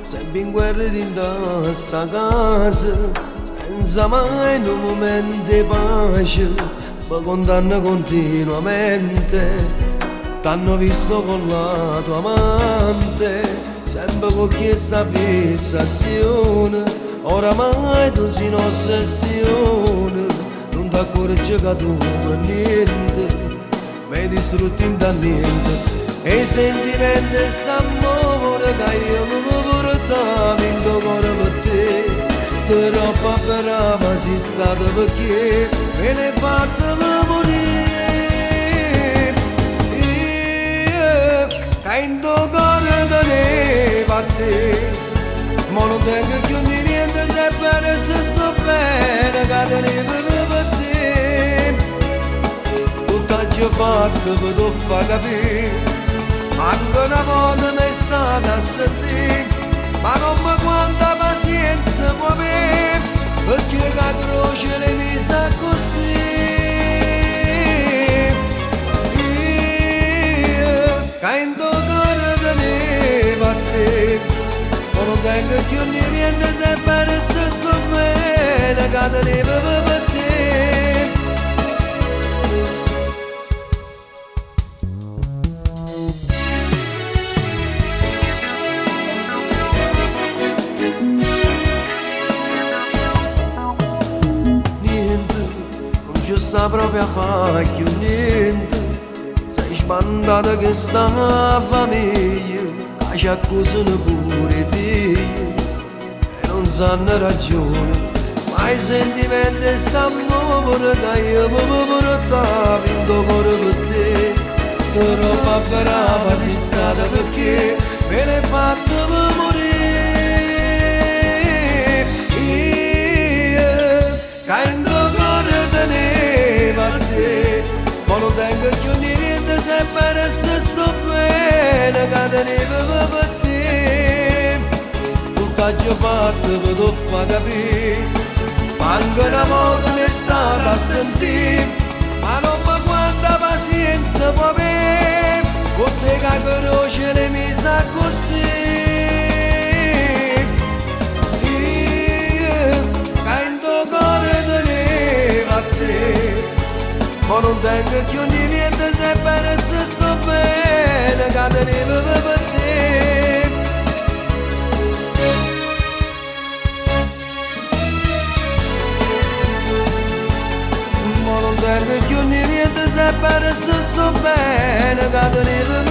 sempre in guerra in sta casa, senza mai in un momento di pace, mi condanna continuamente. T'hanno visto con la tua amante, sempre con questa fissazione, oramai tu sei in ossessione, non ti accorgi che tu per niente, mi hai distrutto in da niente. E i sentimenti e st'amore che io mi portavo in tuo cuore per te, troppo brava sei stata perché me l'hai fatta morire. Io che in tuo cuore tenevo a te, ma non tengo più niente se per se sto bene che tenevo per te. Tutto ciò fatto per tu fa capire, anche una volta mi è stata a sentire, ma come quanta pazienza può avere, perché la croce le mise così. Io che in tuo cuore tenevo a te, ma non tengo più niente se per se sto bene che tenevo per te. Ci sta proprio a fare più niente, sei spandata che sta famiglia, che ci accusano pure i figli e non sanno ragione, ma i sentimenti e st'amore che io mi portavo in tuo cuore per te, troppo brava sei stata perché me l'hai fatta morire. Io che in tuo cuore tenevo a te, ma non tengo più niente se per se sto bene che tenevo per te. Tutto ciò fatto per tu fa capire, anche una volta mi è stata a sentire, ma non mi quanta pazienza può avere, con te che croce le mise così. Ma non tengo più niente se per se sto bene che tenevo per te. Ma non tengo più niente se per se sto bene che tenevo per te.